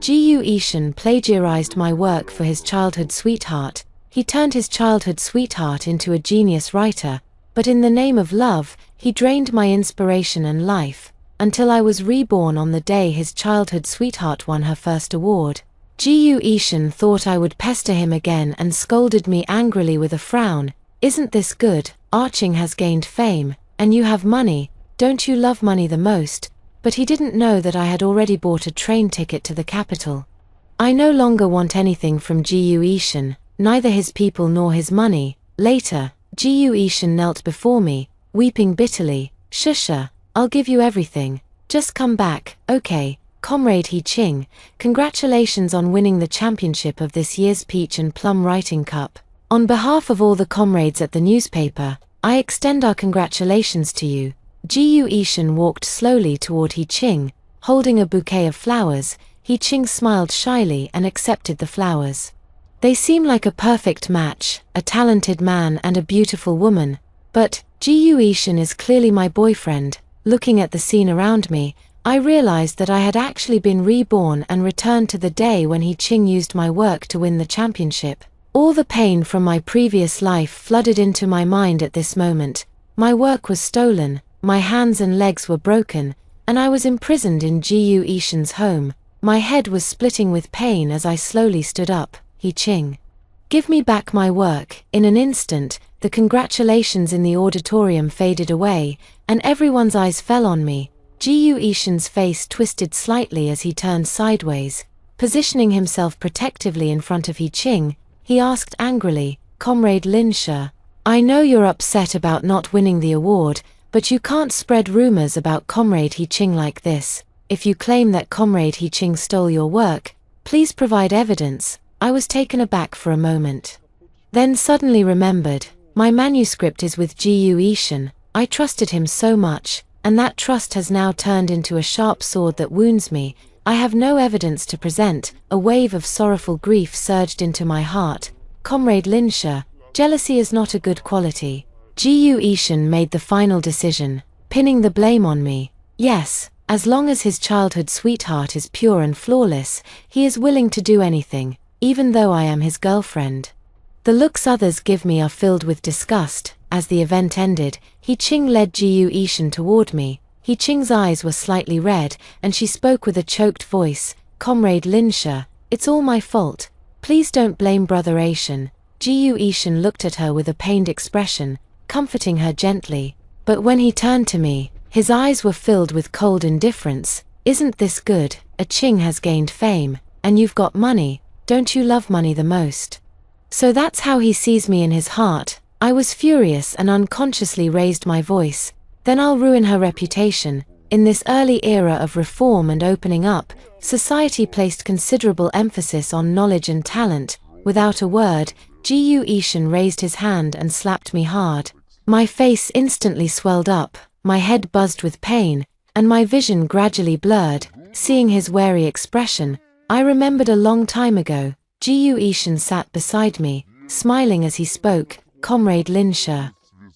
Ji-Yu Ishin plagiarized my work for his childhood sweetheart. He turned his childhood sweetheart into a genius writer, but in the name of love, he drained my inspiration and life, until I was reborn on the day his childhood sweetheart won her first award. Ji-Yu Ishin thought I would pester him again and scolded me angrily with a frown. Isn't this good? Arching has gained fame, and you have money. Don't you love money the most? But he didn't know that I had already bought a train ticket to the capital. I no longer want anything from Ji-Yu Ishin, neither his people nor his money. Later, Ji-Yu Ishin knelt before me, weeping bitterly. Shusha, I'll give you everything. Just come back, okay? Comrade He Ching, congratulations on winning the championship of this year's Peach and Plum Writing Cup. On behalf of all the comrades at the newspaper, I extend our congratulations to you. Ji-Yu Ishin walked slowly toward He Ching, holding a bouquet of flowers. He Ching smiled shyly and accepted the flowers. They seem like a perfect match, a talented man and a beautiful woman. But Ji-Yu Ishin is clearly my boyfriend. Looking at the scene around me, I realized that I had actually been reborn and returned to the day when He Ching used my work to win the championship. All the pain from my previous life flooded into my mind at this moment. My work was stolen, my hands and legs were broken, and I was imprisoned in Ji-Yu Ishin's home. My head was splitting with pain as I slowly stood up. He Ching, give me back my work. In an instant, the congratulations in the auditorium faded away, and everyone's eyes fell on me. Ji-Yu Ishin's face twisted slightly as he turned sideways. Positioning himself protectively in front of He Ching, he asked angrily, Comrade Lin She, I know you're upset about not winning the award, but you can't spread rumors about Comrade He Ching like this. If you claim that Comrade He Ching stole your work, please provide evidence. I was taken aback for a moment. Then suddenly remembered, my manuscript is with Ji-Yu Ishin. I trusted him so much, and that trust has now turned into a sharp sword that wounds me. I have no evidence to present. A wave of sorrowful grief surged into my heart. Comrade Lin She, jealousy is not a good quality. Ji-Yu Ishin made the final decision, pinning the blame on me. Yes, as long as his childhood sweetheart is pure and flawless, he is willing to do anything, even though I am his girlfriend. The looks others give me are filled with disgust. As the event ended, He Ching led Ji-Yu Ishin toward me. He Ching's eyes were slightly red, and she spoke with a choked voice. Comrade Lin She, it's all my fault. Please don't blame Brother Ishin. Ji-Yu Ishin looked at her with a pained expression, comforting her gently. But when he turned to me, his eyes were filled with cold indifference. Isn't this good? A Ching has gained fame, and you've got money. Don't you love money the most? So that's how he sees me in his heart. I was furious and unconsciously raised my voice. Then I'll ruin her reputation. In this early era of reform and opening up, society placed considerable emphasis on knowledge and talent. Without a word, Ji-Yu Ishin raised his hand and slapped me hard. My face instantly swelled up, my head buzzed with pain, and my vision gradually blurred. Seeing his wary expression, I remembered a long time ago. Ji-Yu Ishin sat beside me, smiling as he spoke. Comrade Lin She,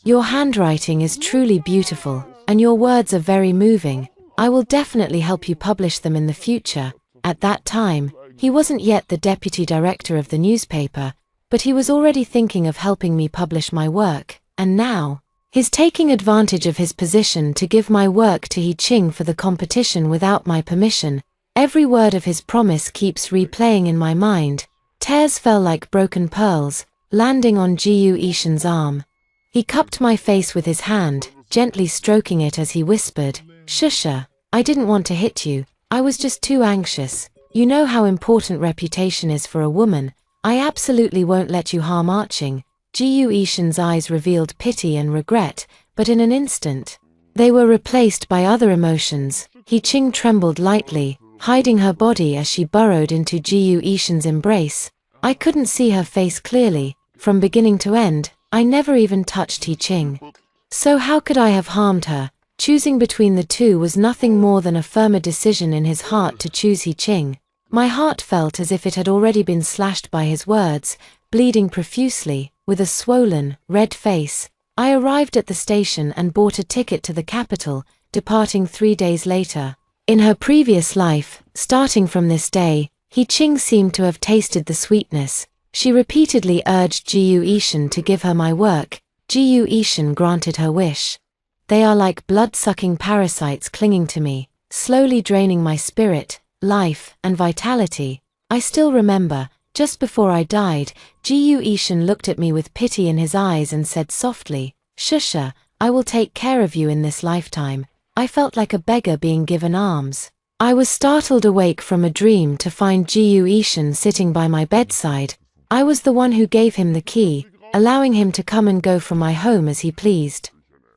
your handwriting is truly beautiful, and your words are very moving. I will definitely help you publish them in the future. At that time, he wasn't yet the deputy director of the newspaper, but he was already thinking of helping me publish my work, and now, he's taking advantage of his position to give my work to He Ching for the competition without my permission. Every word of his promise keeps replaying in my mind. Tears fell like broken pearls, landing on Ji-Yu Ishin's arm. He cupped my face with his hand, gently stroking it as he whispered, Shusha, I didn't want to hit you, I was just too anxious. You know how important reputation is for a woman. I absolutely won't let you harm Arching. Ji-Yu Ishin's eyes revealed pity and regret, but in an instant, they were replaced by other emotions. He Ching trembled lightly, hiding her body as she burrowed into Ji-Yu Ishin's embrace. I couldn't see her face clearly. From beginning to end, I never even touched He Ching. So how could I have harmed her? Choosing between the two was nothing more than a firmer decision in his heart to choose He Ching. My heart felt as if it had already been slashed by his words. Bleeding profusely, with a swollen, red face, I arrived at the station and bought a ticket to the capital, departing 3 days later. In her previous life, starting from this day, He Ching seemed to have tasted the sweetness. She repeatedly urged Jiu Ishan to give her my work. Jiu Ishan granted her wish. They are like blood-sucking parasites clinging to me, slowly draining my spirit, life, and vitality. I still remember, just before I died, Jiu Ishan looked at me with pity in his eyes and said softly, "Shusha, I will take care of you in this lifetime." I felt like a beggar being given alms. I was startled awake from a dream to find Jiu Ishan sitting by my bedside. I was the one who gave him the key, allowing him to come and go from my home as he pleased.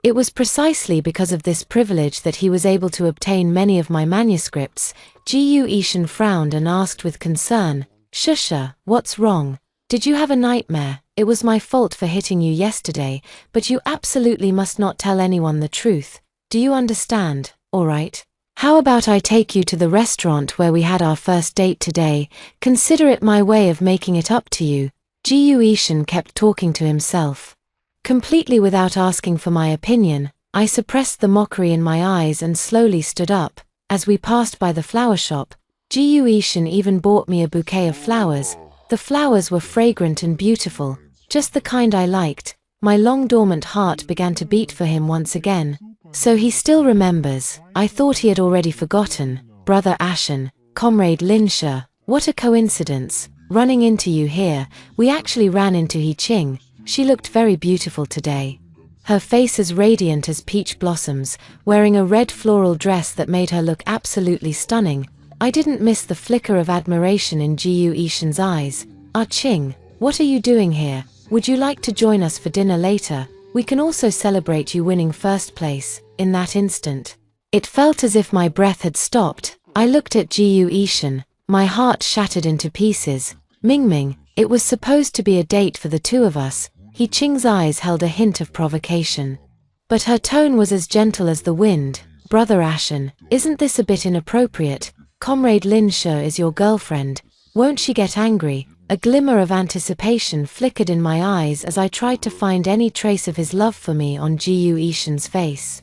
It was precisely because of this privilege that he was able to obtain many of my manuscripts. Jiu Ishan frowned and asked with concern, "Shusha, what's wrong? Did you have a nightmare? It was my fault for hitting you yesterday, but you absolutely must not tell anyone the truth. Do you understand? All right. How about I take you to the restaurant where we had our first date today? Consider it my way of making it up to you." Jiu Ishan kept talking to himself. Completely without asking for my opinion, I suppressed the mockery in my eyes and slowly stood up. As we passed by the flower shop, Jiu Ishan even bought me a bouquet of flowers. The flowers were fragrant and beautiful, just the kind I liked. My long dormant heart began to beat for him once again. So he still remembers. I thought he had already forgotten. Brother Ashen, Comrade Linsha, what a coincidence. Running into you here, we actually ran into He Ching. She looked very beautiful today. Her face as radiant as peach blossoms, wearing a red floral dress that made her look absolutely stunning. I didn't miss the flicker of admiration in Jiu Ishan's eyes. "Ah Ching, what are you doing here? Would you like to join us for dinner later? We can also celebrate you winning first place." In that instant, it felt as if my breath had stopped. I looked at Jiu Ishan, my heart shattered into pieces. Mingming, it was supposed to be a date for the two of us. He Ching's eyes held a hint of provocation. But her tone was as gentle as the wind. "Brother Ashen, isn't this a bit inappropriate? Comrade Linsha is your girlfriend. Won't she get angry?" A glimmer of anticipation flickered in my eyes as I tried to find any trace of his love for me on Jiu Ishan's face.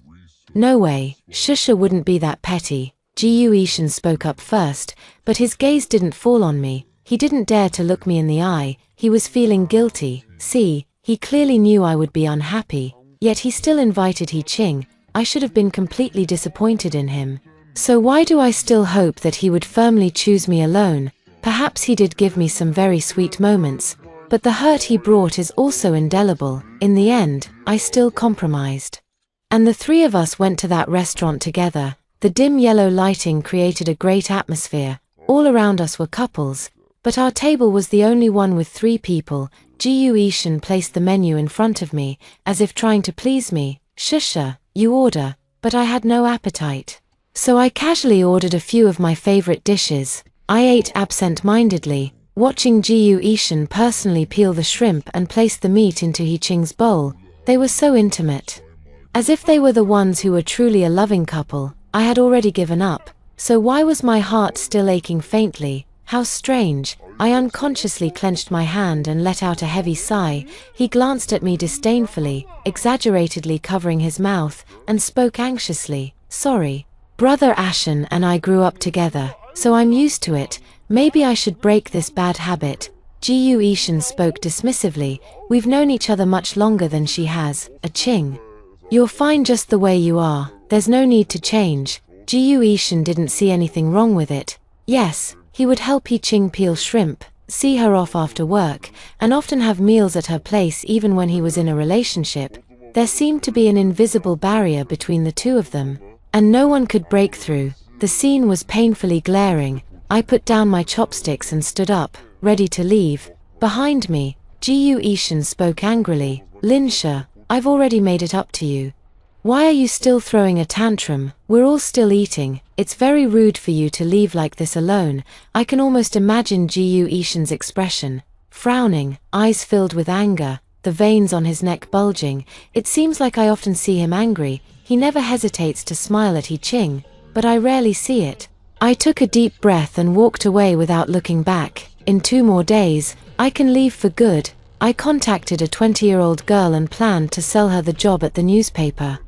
"No way, Shusha wouldn't be that petty." Jiu Ishan spoke up first, but his gaze didn't fall on me. He didn't dare to look me in the eye. He was feeling guilty. See, he clearly knew I would be unhappy, yet he still invited He Ching. I should have been completely disappointed in him. So why do I still hope that he would firmly choose me alone? Perhaps he did give me some very sweet moments, but the hurt he brought is also indelible. In the end, I still compromised. And the three of us went to that restaurant together. The dim yellow lighting created a great atmosphere. All around us were couples, but our table was the only one with 3 people. Jiu Ishan placed the menu in front of me, as if trying to please me. "Shusha, you order," but I had no appetite. So I casually ordered a few of my favorite dishes. I ate absent-mindedly, watching Jiu Ishan personally peel the shrimp and place the meat into He Ching's bowl. They were so intimate. As if they were the ones who were truly a loving couple. I had already given up, so why was my heart still aching faintly? How strange. I unconsciously clenched my hand and let out a heavy sigh. He glanced at me disdainfully, exaggeratedly covering his mouth, and spoke anxiously. "Sorry. Brother Ashen and I grew up together, so I'm used to it. Maybe I should break this bad habit." Jiu Ishan spoke dismissively. "We've known each other much longer than she has. A Ching. You're fine just the way you are. There's no need to change." Jiu Ishan didn't see anything wrong with it. Yes, he would help He Ching peel shrimp, see her off after work, and often have meals at her place even when he was in a relationship. There seemed to be an invisible barrier between the two of them, and no one could break through. The scene was painfully glaring. I put down my chopsticks and stood up, ready to leave. Behind me, Jiu Ishan spoke angrily. "Linsha, I've already made it up to you. Why are you still throwing a tantrum? We're all still eating. It's very rude for you to leave like this alone." I can almost imagine Jiu Ishan's expression. Frowning, eyes filled with anger, the veins on his neck bulging. It seems like I often see him angry. He never hesitates to smile at He Ching, but I rarely see it. I took a deep breath and walked away without looking back. In 2 more days, I can leave for good. I contacted a 20-year-old girl and planned to sell her the job at the newspaper.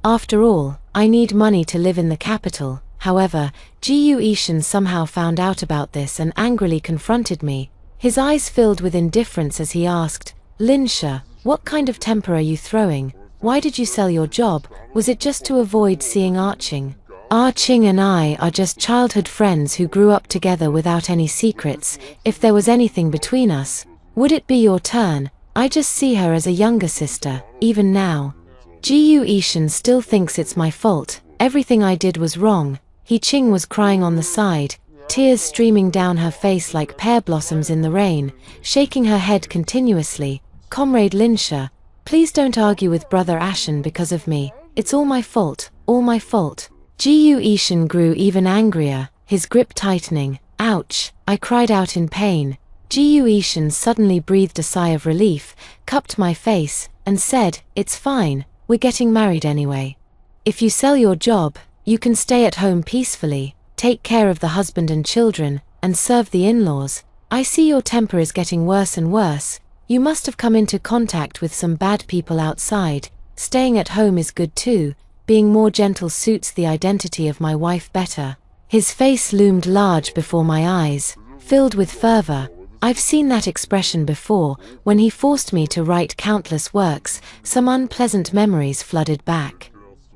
After all, I need money to live in the capital. However, Ji Ishan somehow found out about this and angrily confronted me. His eyes filled with indifference as he asked, "Linsha, what kind of temper are you throwing? Why did you sell your job? Was it just to avoid seeing Arching? Arching and I are just childhood friends who grew up together without any secrets. If there was anything between us, would it be your turn? I just see her as a younger sister, even now." Ji Ishan still thinks it's my fault. Everything I did was wrong. Ching was crying on the side, tears streaming down her face like pear blossoms in the rain, shaking her head continuously. "Comrade Linsha, please don't argue with Brother Ashen because of me. It's all my fault, all my fault." Ji Ishan grew even angrier, his grip tightening. "Ouch," I cried out in pain. Ji Ishan suddenly breathed a sigh of relief, cupped my face, and said, "It's fine, we're getting married anyway. If you sell your job, you can stay at home peacefully, take care of the husband and children, and serve the in-laws. I see your temper is getting worse and worse. You must have come into contact with some bad people outside. Staying at home is good too. Being more gentle suits the identity of my wife better." His face loomed large before my eyes, filled with fervor. I've seen that expression before. When he forced me to write countless works, some unpleasant memories flooded back.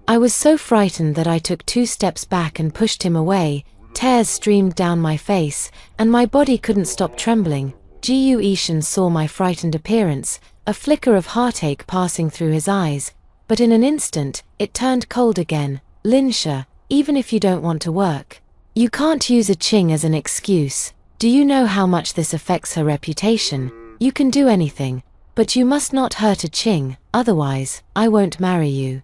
I was so frightened that I took 2 steps back and pushed him away. Tears streamed down my face, and my body couldn't stop trembling. Ji Ishan saw my frightened appearance, a flicker of heartache passing through his eyes, but in an instant, it turned cold again. "Linsha, even if you don't want to work, you can't use Ching as an excuse. Do you know how much this affects her reputation? You can do anything, but you must not hurt Ching, otherwise, I won't marry you.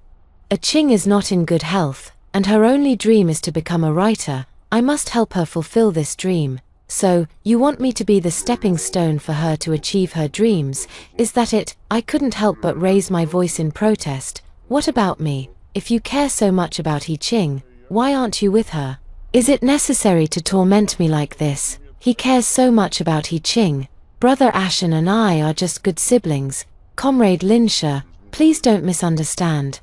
Ching is not in good health, and her only dream is to become a writer. I must help her fulfill this dream. So, you want me to be the stepping stone for her to achieve her dreams, is that it?" I couldn't help but raise my voice in protest. "What about me? If you care so much about Ching, why aren't you with her? Is it necessary to torment me like this? He cares so much about Ching. Brother Ashen and I are just good siblings. Comrade Linsha, please don't misunderstand.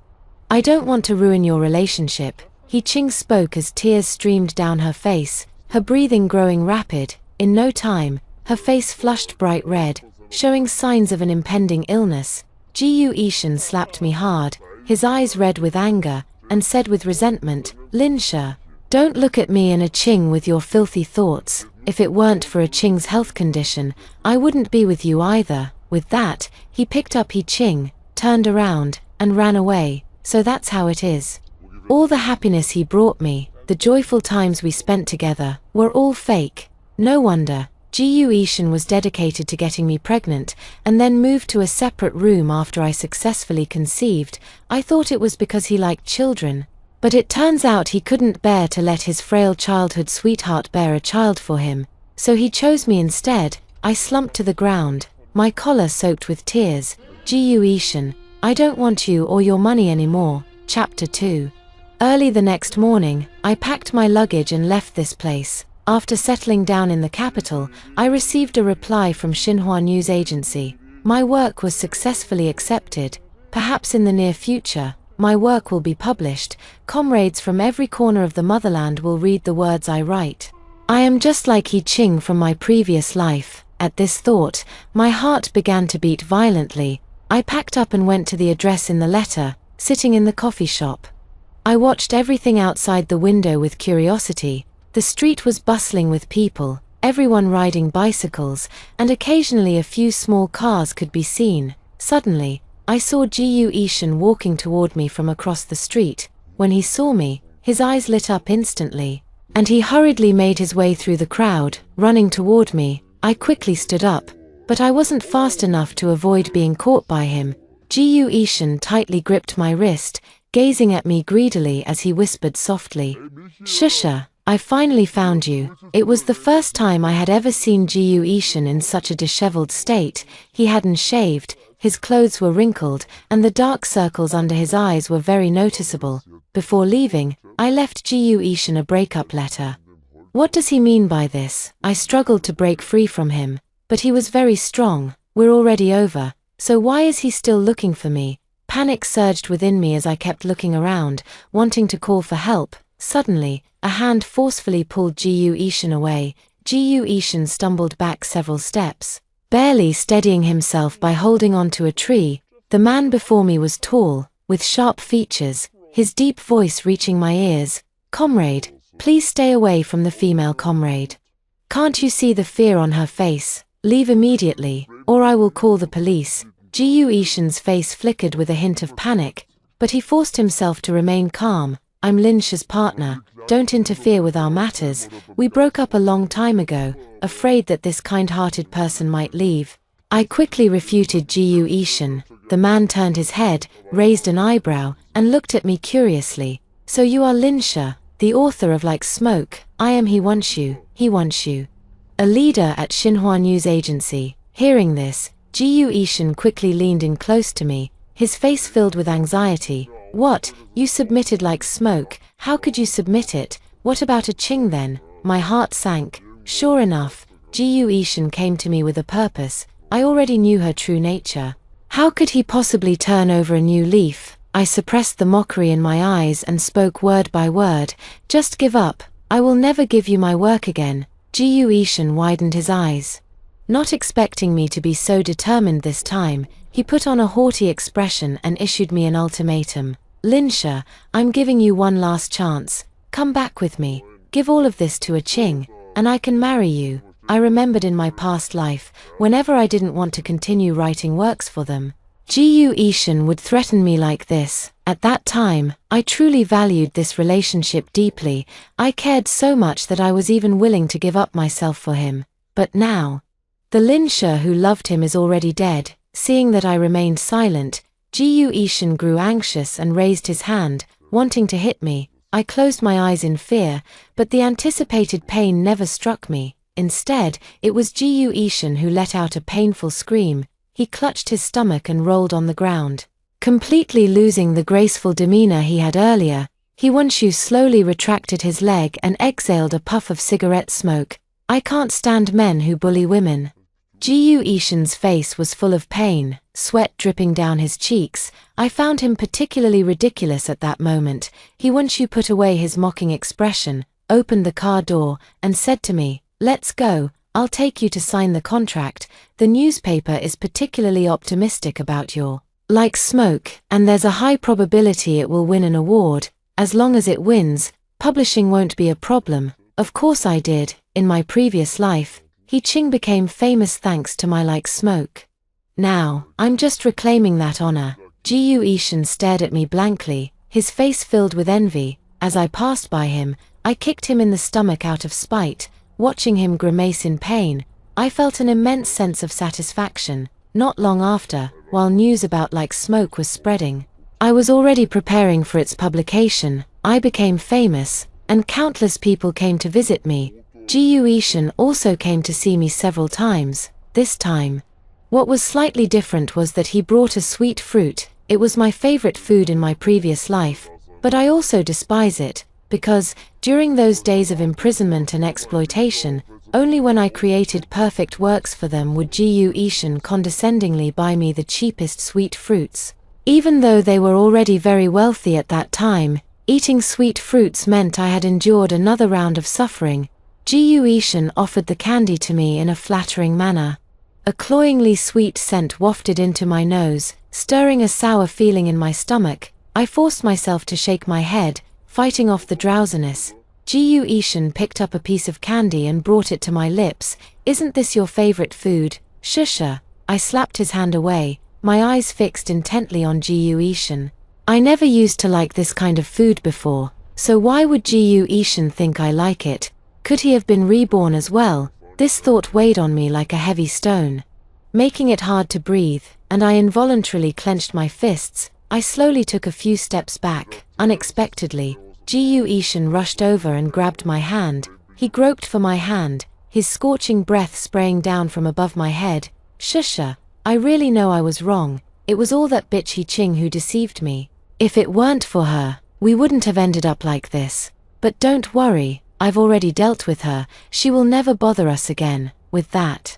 I don't want to ruin your relationship." Ching spoke as tears streamed down her face, her breathing growing rapid. In no time, her face flushed bright red, showing signs of an impending illness. Ji Ishan slapped me hard, his eyes red with anger, and said with resentment, "Linsha, don't look at me and Ching with your filthy thoughts. If it weren't for Ching's health condition, I wouldn't be with you either." With that, he picked up Ching, turned around, and ran away. So that's how it is. All the happiness he brought me, the joyful times we spent together, were all fake. No wonder. Ji Ishan was dedicated to getting me pregnant, and then moved to a separate room after I successfully conceived. I thought it was because he liked children. But it turns out he couldn't bear to let his frail childhood sweetheart bear a child for him. So he chose me instead. I slumped to the ground, my collar soaked with tears. "Ji Ishan, I don't want you or your money anymore." Chapter 2. Early the next morning, I packed my luggage and left this place. After settling down in the capital, I received a reply from Xinhua News Agency. My work was successfully accepted. Perhaps in the near future, my work will be published. Comrades from every corner of the motherland will read the words I write. I am just like Ching from my previous life. At this thought, my heart began to beat violently. I packed up and went to the address in the letter, sitting in the coffee shop. I watched everything outside the window with curiosity. The street was bustling with people, everyone riding bicycles, and occasionally a few small cars could be seen. Suddenly, I saw Ji Ishan walking toward me from across the street. When he saw me, his eyes lit up instantly, and he hurriedly made his way through the crowd, running toward me. I quickly stood up, but I wasn't fast enough to avoid being caught by him. Ji Ishan tightly gripped my wrist, gazing at me greedily as he whispered softly, "Shusha, I finally found you." It was the first time I had ever seen Ji Ishan in such a disheveled state. He hadn't shaved, his clothes were wrinkled, and the dark circles under his eyes were very noticeable. Before leaving, I left Ji Ishan a breakup letter. What does he mean by this? I struggled to break free from him, but he was very strong. We're already over, so why is he still looking for me? Panic surged within me as I kept looking around, wanting to call for help, Suddenly, a hand forcefully pulled Jiyu Ishan away. Jiyu Ishan stumbled back several steps, barely steadying himself by holding onto a tree. The man before me was tall, with sharp features, his deep voice reaching my ears. "Comrade, please stay away from the female comrade. Can't you see the fear on her face? Leave immediately, or I will call the police." Jiyu Ishan's face flickered with a hint of panic, but he forced himself to remain calm. "I'm Linsha's partner, don't interfere with our matters. We broke up a long time ago, afraid that this kind-hearted person might leave." I quickly refuted Jiyu Ishan. The man turned his head, raised an eyebrow, and looked at me curiously. "So you are Linsha, the author of Like Smoke." "I am. He wants you, he wants you." A leader at Xinhua News Agency. Hearing this, Jiyu Ishan quickly leaned in close to me, his face filled with anxiety. "What? You submitted Like Smoke? How could you submit it? What about a Qing then?" My heart sank. Sure enough, Jiyu Ishan came to me with a purpose. I already knew her true nature. How could he possibly turn over a new leaf? I suppressed the mockery in my eyes and spoke word by word. "Just give up. I will never give you my work again." Jiyu Ishan widened his eyes. Not expecting me to be so determined this time, he put on a haughty expression and issued me an ultimatum. "Linsha, I'm giving you one last chance. Come back with me. Give all of this to a Qing, and I can marry you." I remembered in my past life, whenever I didn't want to continue writing works for them, Jiyu Ishan would threaten me like this. At that time, I truly valued this relationship deeply. I cared so much that I was even willing to give up myself for him. But now, the Linsha who loved him is already dead. Seeing that I remained silent, Jiyu Ishan grew anxious and raised his hand, wanting to hit me. I closed my eyes in fear, but the anticipated pain never struck me. Instead, it was Jiyu Ishan who let out a painful scream. He clutched his stomach and rolled on the ground. Completely losing the graceful demeanor he had earlier, Hiwanshu slowly retracted his leg and exhaled a puff of cigarette smoke. "I can't stand men who bully women." Jiyu Ishan's face was full of pain, sweat dripping down his cheeks. I found him particularly ridiculous at that moment. Hiwanshu put away his mocking expression, opened the car door, and said to me, "Let's go. I'll take you to sign the contract. The newspaper is particularly optimistic about your Like Smoke, and there's a high probability it will win an award. As long as it wins, publishing won't be a problem." Of course I did. In my previous life, Qing became famous thanks to my Like Smoke. Now, I'm just reclaiming that honor. Jiyu Ishan stared at me blankly, his face filled with envy. As I passed by him, I kicked him in the stomach out of spite. Watching him grimace in pain, I felt an immense sense of satisfaction. Not long after, while news about Like Smoke was spreading, I was already preparing for its publication. I became famous, and countless people came to visit me. Jiyu Ishan also came to see me several times. This time, what was slightly different was that he brought a sweet fruit. It was my favorite food in my previous life, but I also despise it, because, during those days of imprisonment and exploitation, only when I created perfect works for them would Jiyu Ishan condescendingly buy me the cheapest sweet fruits. Even though they were already very wealthy at that time, eating sweet fruits meant I had endured another round of suffering. Jiyu Ishan offered the candy to me in a flattering manner. A cloyingly sweet scent wafted into my nose, stirring a sour feeling in my stomach. I forced myself to shake my head, fighting off the drowsiness. Jiyu Ishan picked up a piece of candy and brought it to my lips. "Isn't this your favorite food?" "Shusha." I slapped his hand away, my eyes fixed intently on Jiyu Ishan. I never used to like this kind of food before, so why would Jiyu Ishan think I like it? Could he have been reborn as well? This thought weighed on me like a heavy stone, making it hard to breathe, and I involuntarily clenched my fists. I slowly took a few steps back. Unexpectedly, Jiyu Ishan rushed over and grabbed my hand. He groped for my hand, his scorching breath spraying down from above my head. "Shusha, I really know I was wrong. It was all that bitch Qing who deceived me. If it weren't for her, we wouldn't have ended up like this. But don't worry, I've already dealt with her. She will never bother us again." With that,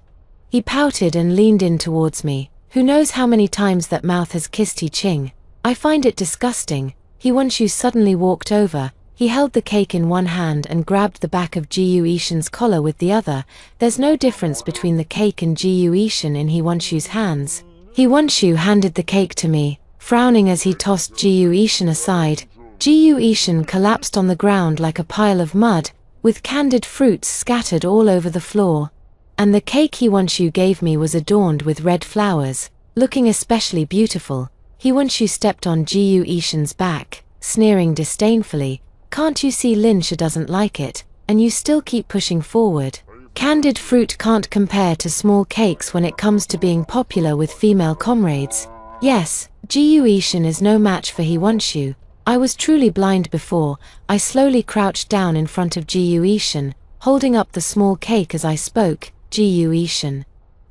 he pouted and leaned in towards me. Who knows how many times that mouth has kissed Qing? I find it disgusting. Hiwanshu suddenly walked over, He held the cake in one hand and grabbed the back of Ji Yuishan's collar with the other. There's no difference between the cake and Ji Yuishan in He Wanshu's hands. He Wanshu handed the cake to me, frowning as he tossed Ji Yuishan aside. Ji Yuishan collapsed on the ground like a pile of mud, with candied fruits scattered all over the floor. And the cake He Wanshu gave me was adorned with red flowers, looking especially beautiful. He Wanshu stepped on Ji Yuishan's back, sneering disdainfully. Can't you see Linsha doesn't like it, and you still keep pushing forward? Candied fruit can't compare to small cakes when it comes to being popular with female comrades. Yes, Ji Yuishan is no match for He Wanshu. I was truly blind before. I slowly crouched down in front of Ji Yuishan, holding up the small cake as I spoke. Ji Yuishan,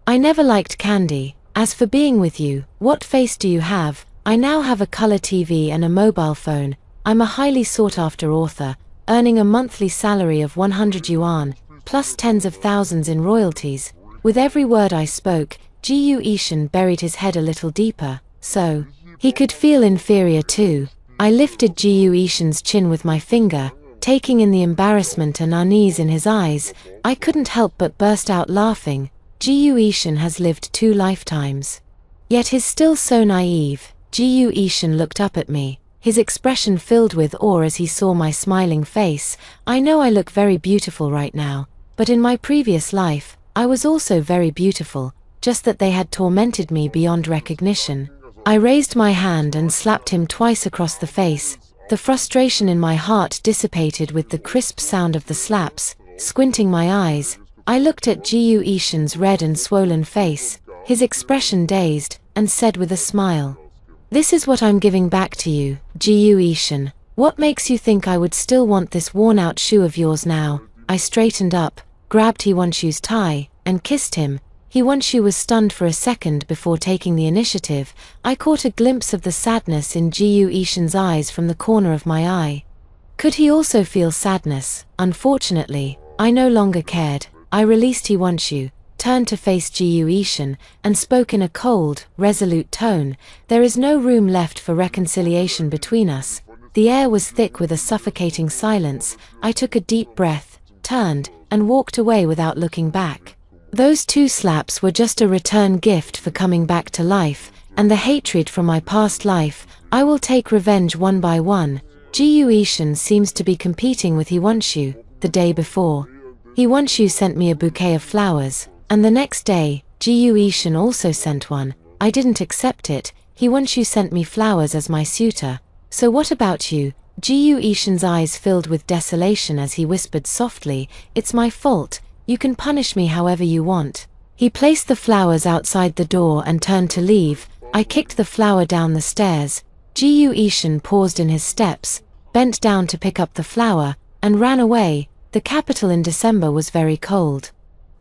I never liked candy. As for being with you, what face do you have? I now have a color TV and a mobile phone. I'm a highly sought-after author, earning a monthly salary of 100 yuan, plus tens of thousands in royalties. With every word I spoke, Ji Yuishan buried his head a little deeper, so he could feel inferior too. I lifted Ji Yuishan's chin with my finger, taking in the embarrassment and unease in his eyes. I couldn't help but burst out laughing. Ji Yuishan has lived 2 lifetimes. Yet he's still so naive. Ji Yuishan looked up at me, his expression filled with awe as he saw my smiling face. I know I look very beautiful right now, but in my previous life, I was also very beautiful, just that they had tormented me beyond recognition. I raised my hand and slapped him twice across the face. The frustration in my heart dissipated with the crisp sound of the slaps. Squinting my eyes, I looked at Ji Yuishan's red and swollen face, his expression dazed, and said with a smile, "This is what I'm giving back to you, Ji Yuishan. What makes you think I would still want this worn-out shoe of yours now?" I straightened up, grabbed He Wanshu's tie, and kissed him. He Wanshu was stunned for a second before taking the initiative. I caught a glimpse of the sadness in Ji Yuishan's eyes from the corner of my eye. Could he also feel sadness? Unfortunately, I no longer cared. I released He Wanshu, turned to face Ji Yuishan, and spoke in a cold, resolute tone. There is no room left for reconciliation between us. The air was thick with a suffocating silence. I took a deep breath, turned, and walked away without looking back. Those 2 slaps were just a return gift for coming back to life, and the hatred from my past life. I will take revenge one by one. Ji Yuishan seems to be competing with He Wanshu. The day before, He Wanshu sent me a bouquet of flowers, and the next day, Ji Yuishan also sent one. I didn't accept it. He Wanshu sent me flowers as my suitor. So what about you? Ji Yuishan's eyes filled with desolation as he whispered softly, "It's my fault. You can punish me however you want." He placed the flowers outside the door and turned to leave. I kicked the flower down the stairs. Ji Yuishan paused in his steps, bent down to pick up the flower, and ran away. The capital in December was very cold,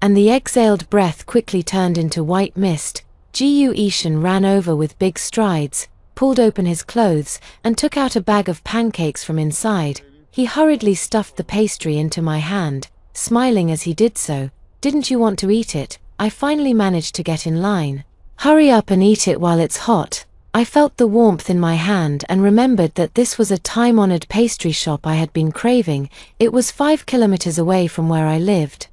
and the exhaled breath quickly turned into white mist. Ji Yuishan ran over with big strides, pulled open his clothes, and took out a bag of pancakes from inside. He hurriedly stuffed the pastry into my hand, smiling as he did so. "Didn't you want to eat it?" I finally managed to get in line. "Hurry up and eat it while it's hot." I felt the warmth in my hand and remembered that this was a time-honored pastry shop I had been craving. It was 5 kilometers away from where I lived.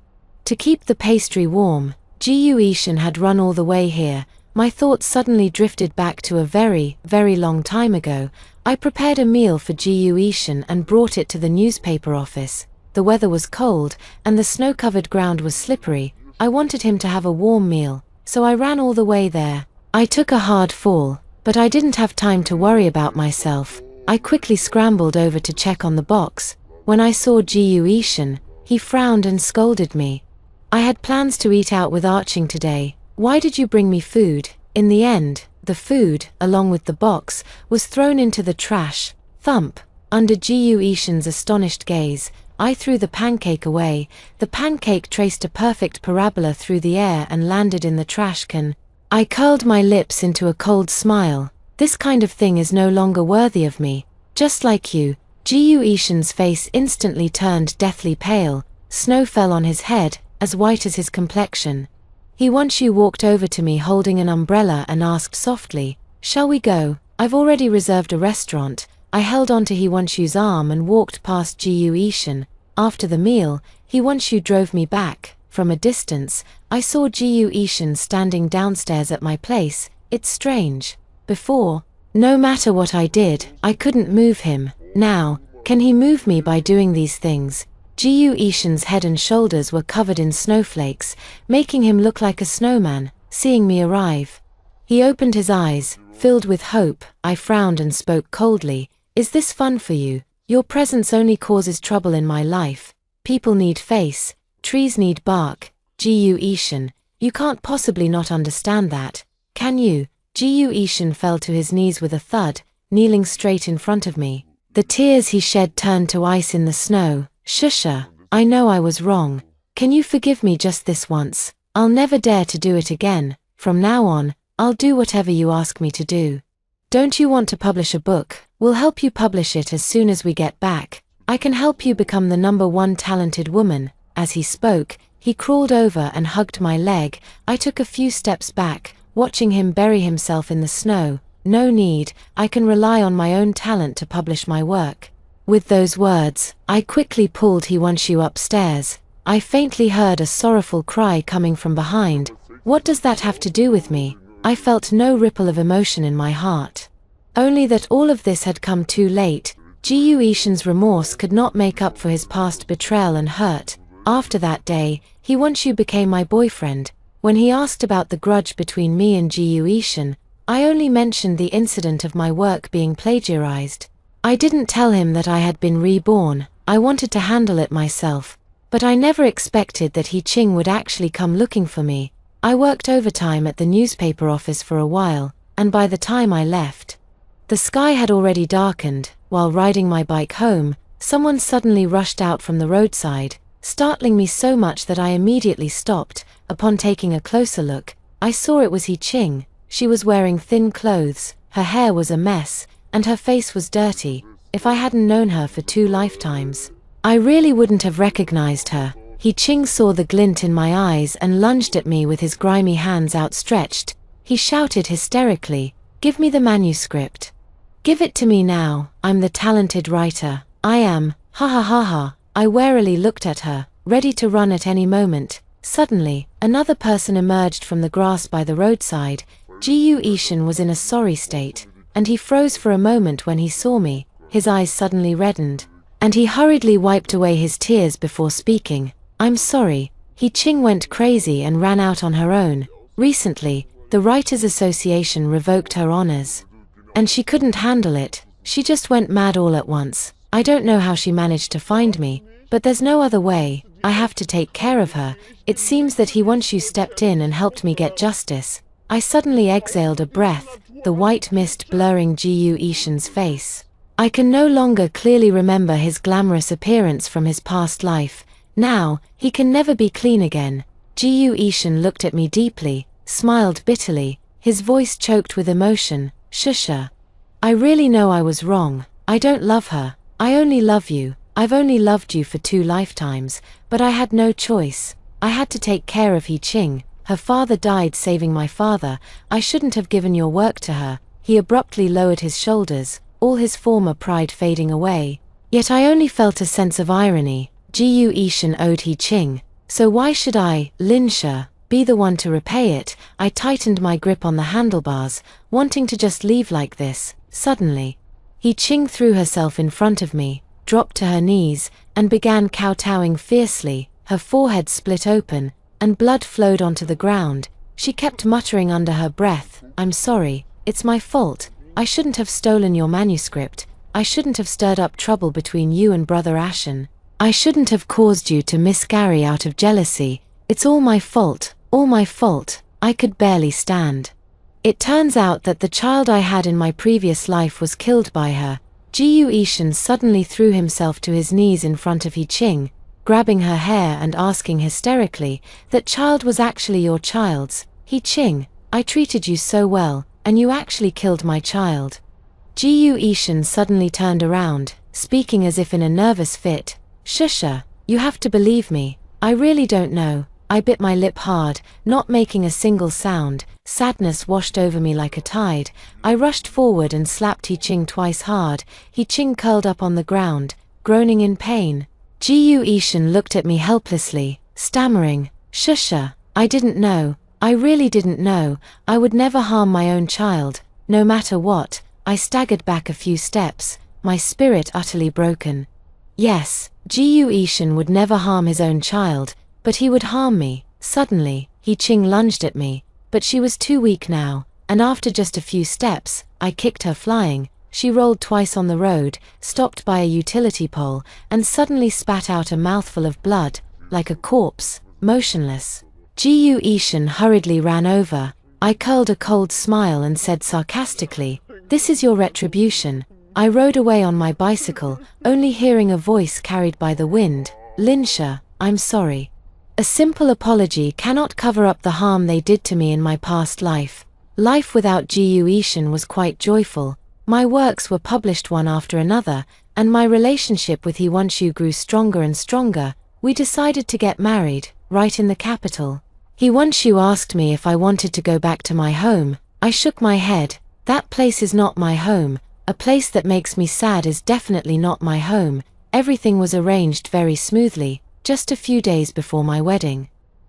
To keep the pastry warm, Ji Yuishan had run all the way here. My thoughts suddenly drifted back to a very, very long time ago. I prepared a meal for Ji Yuishan and brought it to the newspaper office. The weather was cold, and the snow-covered ground was slippery. I wanted him to have a warm meal, so I ran all the way there. I took a hard fall, but I didn't have time to worry about myself. I quickly scrambled over to check on the box. When I saw Ji Yuishan, he frowned and scolded me. "I had plans to eat out with Arching today. Why did you bring me food?" In the end, the food, along with the box, was thrown into the trash. Thump! Under Ji Yuishan's astonished gaze, I threw the pancake away. The pancake traced a perfect parabola through the air and landed in the trash can. I curled my lips into a cold smile. This kind of thing is no longer worthy of me. Just like you. Ji Yuishan's face instantly turned deathly pale. Snow fell on his head, as white as his complexion. He Wanshu walked over to me holding an umbrella and asked softly, "Shall we go? I've already reserved a restaurant." I held onto Hee-won-shu's arm and walked past Ji-Yu Ishin. After the meal, Hee-won-shu drove me back. From a distance, I saw Ji-Yu Ishin standing downstairs at my place. It's strange. Before, no matter what I did, I couldn't move him. Now, can he move me by doing these things? Ji-Yu Ishin's head and shoulders were covered in snowflakes, making him look like a snowman. Seeing me arrive, he opened his eyes, filled with hope. I frowned and spoke coldly. Is this fun for you? Your presence only causes trouble in my life. People need face, trees need bark. Ji-Yu Ishin, you can't possibly not understand that, can you? Ji-Yu Ishin fell to his knees with a thud, kneeling straight in front of me. The tears he shed turned to ice in the snow. Shusha, I know I was wrong. Can you forgive me just this once? I'll never dare to do it again. From now on, I'll do whatever you ask me to do. Don't you want to publish a book? We'll help you publish it as soon as we get back. I can help you become the #1 talented woman. As he spoke, he crawled over and hugged my leg. I took a few steps back, watching him bury himself in the snow. No need, I can rely on my own talent to publish my work. With those words, I quickly pulled Hee-won-shu upstairs. I faintly heard a sorrowful cry coming from behind. What does that have to do with me? I felt no ripple of emotion in my heart. Only that all of this had come too late. Ji-Yu Ishin's remorse could not make up for his past betrayal and hurt. After that day, Hee-won-shu became my boyfriend. When he asked about the grudge between me and Ji-Yu Ishin, I only mentioned the incident of my work being plagiarized. I didn't tell him that I had been reborn. I wanted to handle it myself. But I never expected that Hee-ching would actually come looking for me. I worked overtime at the newspaper office for a while, and by the time I left, the sky had already darkened. While riding my bike home, someone suddenly rushed out from the roadside, startling me so much that I immediately stopped. Upon taking a closer look, I saw it was Hee-ching. She was wearing thin clothes, her hair was a mess, and her face was dirty. If I hadn't known her for 2 lifetimes, I really wouldn't have recognized her. Hee-ching saw the glint in my eyes and lunged at me with his grimy hands outstretched. He shouted hysterically, "Give me the manuscript. Give it to me now, I'm the talented writer. I am, ha ha ha ha." I warily looked at her, ready to run at any moment. Suddenly, another person emerged from the grass by the roadside. Ji-Yu Ishin was in a sorry state, and he froze for a moment when he saw me. His eyes suddenly reddened, and he hurriedly wiped away his tears before speaking. "I'm sorry." Hee-ching went crazy and ran out on her own. Recently, the Writers Association revoked her honors, and she couldn't handle it. She just went mad all at once. I don't know how she managed to find me, but there's no other way. I have to take care of her. It seems that Hee-won-shu stepped in and helped me get justice. I suddenly exhaled a breath, the white mist blurring Ji-Yu Ishin's face. I can no longer clearly remember his glamorous appearance from his past life. Now, he can never be clean again. Ji-Yu Ishin looked at me deeply, smiled bitterly, his voice choked with emotion. "Shusha. I really know I was wrong. I don't love her. I only love you. I've only loved you for 2 lifetimes, but I had no choice. I had to take care of Hee-ching. Her father died saving my father. I shouldn't have given your work to her." He abruptly lowered his shoulders, all his former pride fading away. Yet I only felt a sense of irony. Ji-Yu Ishin owed Hee-ching, so why should I, Linsha, be the one to repay it? I tightened my grip on the handlebars, wanting to just leave like this. Suddenly, Hee-ching threw herself in front of me, dropped to her knees, and began kowtowing fiercely. Her forehead split open, and blood flowed onto the ground. She kept muttering under her breath, "I'm sorry, it's my fault. I shouldn't have stolen your manuscript. I shouldn't have stirred up trouble between you and Brother Ashen. I shouldn't have caused you to miscarry out of jealousy. It's all my fault, all my fault." I could barely stand. It turns out that the child I had in my previous life was killed by her. Ji-Yu Ishin suddenly threw himself to his knees in front of Hee-ching, grabbing her hair and asking hysterically, "That child was actually your child's. Hee-ching, I treated you so well, and you actually killed my child." Ji-Yu Ishin suddenly turned around, speaking as if in a nervous fit. "Shusha, you have to believe me. I really don't know. I bit my lip hard, not making a single sound. Sadness washed over me like a tide. I rushed forward and slapped He Ching twice hard. He Ching curled up on the ground, groaning in pain. Gu Yishan looked at me helplessly, stammering, "Shusha, I didn't know. I really didn't know. I would never harm my own child, no matter what." I staggered back a few steps, my spirit utterly broken. Yes, Gu Yishan would never harm his own child, but he would harm me. Suddenly, He Ching lunged at me, but she was too weak now, and after just a few steps, I kicked her flying. She rolled twice on the road, stopped by a utility pole, and suddenly spat out a mouthful of blood, like a corpse, motionless. Gu Yishan hurriedly ran over. I curled a cold smile and said sarcastically, "This is your retribution." I rode away on my bicycle, only hearing a voice carried by the wind, "Linsha, I'm sorry. A simple apology cannot cover up the harm they did to me in my past life." Life without Gu Yishan was quite joyful. My works were published one after another, and my relationship with He Wanshu grew stronger and stronger. We decided to get married, right in the capital. He Wanshu asked me if I wanted to go back to my home. I shook my head. That place is not my home. A place that makes me sad is definitely not my home. Everything was arranged very smoothly, just a few days before my wedding.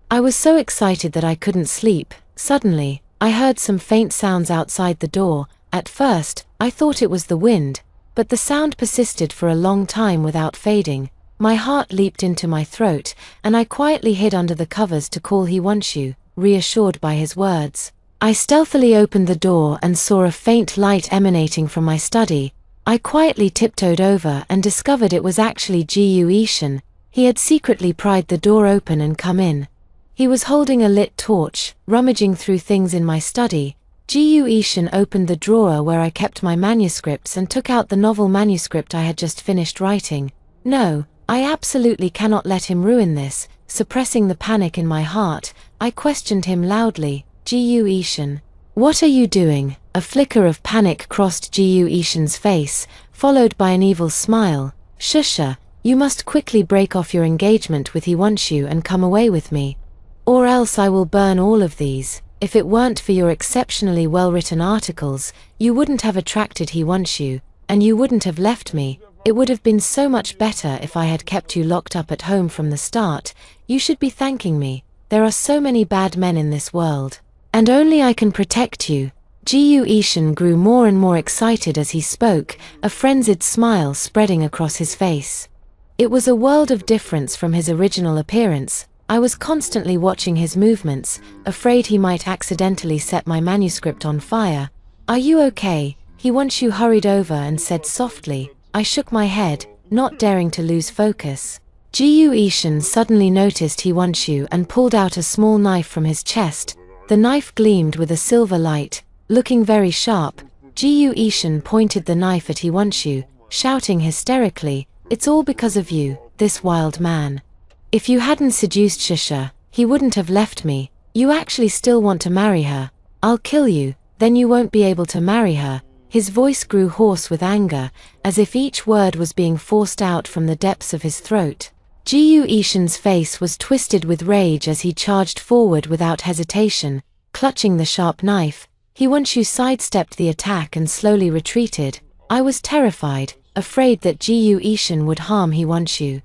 I was so excited that I couldn't sleep. Suddenly, I heard some faint sounds outside the door. At first, I thought it was the wind, but the sound persisted for a long time without fading. My heart leaped into my throat, and I quietly hid under the covers to call He Wanshu, reassured by his words. I stealthily opened the door and saw a faint light emanating from my study. I quietly tiptoed over and discovered it was actually Gu Yishan. He had secretly pried the door open and come in. He was holding a lit torch, rummaging through things in my study. Gu Yishan opened the drawer where I kept my manuscripts and took out the novel manuscript I had just finished writing. No, I absolutely cannot let him ruin this. Suppressing the panic in my heart, I questioned him loudly, "Gu Yishan, what are you doing?" A flicker of panic crossed Gu Yishan's face, followed by an evil smile. "Shusha, you must quickly break off your engagement with He Wanshu and come away with me. Or else I will burn all of these. If it weren't for your exceptionally well-written articles, you wouldn't have attracted He Wanshu, and you wouldn't have left me. It would have been so much better if I had kept you locked up at home from the start. You should be thanking me. There are so many bad men in this world. And only I can protect you." Gu Yishan grew more and more excited as he spoke, a frenzied smile spreading across his face. It was a world of difference from his original appearance. I was constantly watching his movements, afraid he might accidentally set my manuscript on fire. "Are you okay?" He Wanshu hurried over and said softly. I shook my head, not daring to lose focus. Gu Yishan suddenly noticed He Wanshu and pulled out a small knife from his chest. The knife gleamed with a silver light, looking very sharp. Gu Yishan pointed the knife at He Wanshu, shouting hysterically, "It's all because of you, this wild man. If you hadn't seduced Shusha, he wouldn't have left me. You actually still want to marry her. I'll kill you, then you won't be able to marry her." His voice grew hoarse with anger, as if each word was being forced out from the depths of his throat. Gu Yishan's face was twisted with rage as he charged forward without hesitation, clutching the sharp knife. He Wanshu sidestepped the attack and slowly retreated. I was terrified, afraid that Gu Yishan would harm He Wanshu.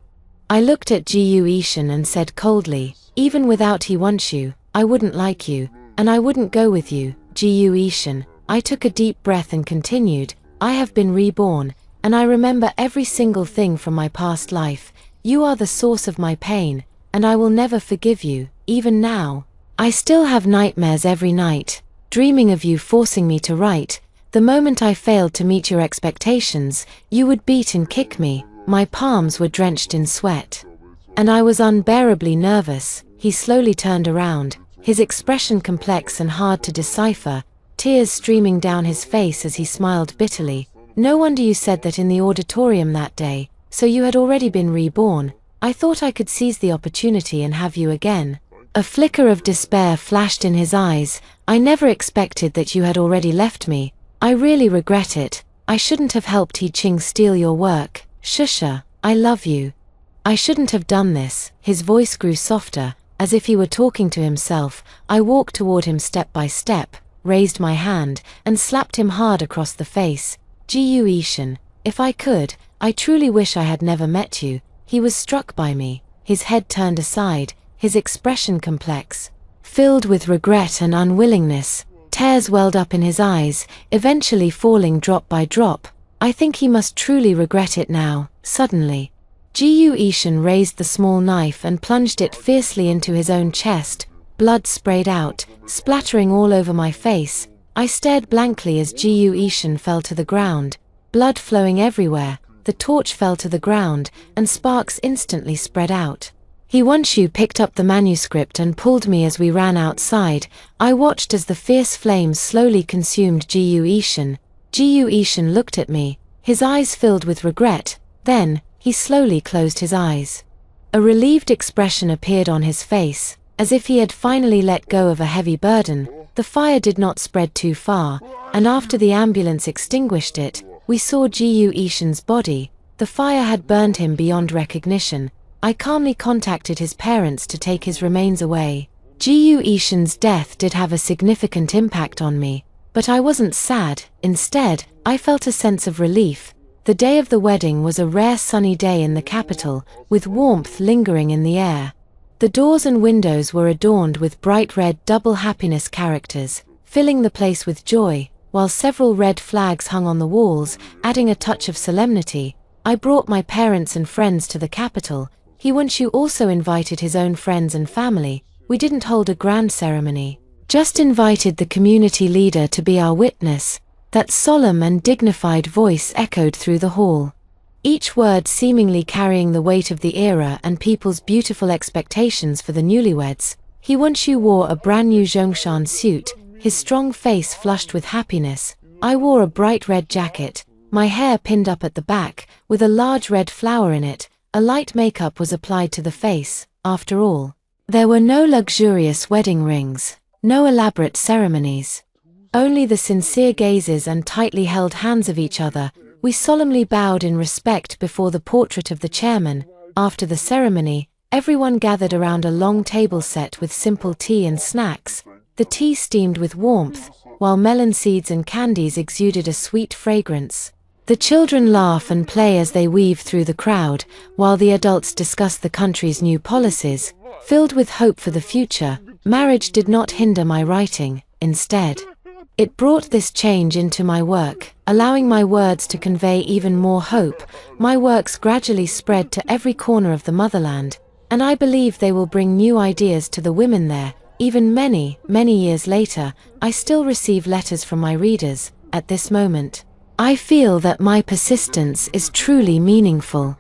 I looked at Gu Yishan and said coldly, "Even without He Wanshu, I wouldn't like you, and I wouldn't go with you, Gu Yishan." I took a deep breath and continued, "I have been reborn, and I remember every single thing from my past life. You are the source of my pain, and I will never forgive you, even now. I still have nightmares every night, dreaming of you forcing me to write. The moment I failed to meet your expectations, you would beat and kick me." My palms were drenched in sweat, and I was unbearably nervous. He slowly turned around, his expression complex and hard to decipher, tears streaming down his face as he smiled bitterly. "No wonder you said that in the auditorium that day, so you had already been reborn. I thought I could seize the opportunity and have you again." A flicker of despair flashed in his eyes. "I never expected that you had already left me. I really regret it. I shouldn't have helped He Ching steal your work. Shusha, I love you. I shouldn't have done this." His voice grew softer, As if he were talking to himself, I walked toward him step by step, raised my hand, and slapped him hard across the face. Gu Ishan, if I could, I truly wish I had never met you. He was struck by me, his head turned aside, his expression complex, filled with regret and unwillingness. Tears welled up in his eyes, eventually falling drop by drop. I think he must truly regret it now. Suddenly, Gu Ishan raised the small knife and plunged it fiercely into his own chest. Blood sprayed out, splattering all over my face. I stared blankly as Gu Ishan fell to the ground, blood flowing everywhere. The torch fell to the ground, and sparks instantly spread out. Hiwanshu picked up the manuscript and pulled me as we ran outside. I watched as the fierce flames slowly consumed Gu Ishan. Gu Ishan looked at me, his eyes filled with regret. Then, he slowly closed his eyes. A relieved expression appeared on his face, as if he had finally let go of a heavy burden. The fire did not spread too far, and after the ambulance extinguished it, we saw Gu Ishan's body. The fire had burned him beyond recognition. I calmly contacted his parents to take his remains away. Gu Ishan's death did have a significant impact on me, but I wasn't sad. Instead, I felt a sense of relief. The day of the wedding was a rare sunny day in the capital, with warmth lingering in the air. The doors and windows were adorned with bright red double happiness characters, filling the place with joy, while several red flags hung on the walls, adding a touch of solemnity. I brought my parents and friends to the capital. Hiwanshu also invited his own friends and family. We didn't hold a grand ceremony, just invited the community leader to be our witness. That solemn and dignified voice echoed through the hall, each word seemingly carrying the weight of the era and people's beautiful expectations for the newlyweds. Hiwanshu wore a brand new Zhongshan suit, his strong face flushed with happiness. I wore a bright red jacket, my hair pinned up at the back, with a large red flower in it. A light makeup was applied to the face. After all, there were no luxurious wedding rings, no elaborate ceremonies. Only the sincere gazes and tightly held hands of each other. We solemnly bowed in respect before the portrait of the chairman. After the ceremony, everyone gathered around a long table set with simple tea and snacks. The tea steamed with warmth, while melon seeds and candies exuded a sweet fragrance. The children laugh and play as they weave through the crowd, while the adults discuss the country's new policies. Filled with hope for the future, marriage did not hinder my writing. Instead, it brought this change into my work, allowing my words to convey even more hope. My works gradually spread to every corner of the motherland, and I believe they will bring new ideas to the women there. Even many, many years later, I still receive letters from my readers. At this moment, I feel that my persistence is truly meaningful.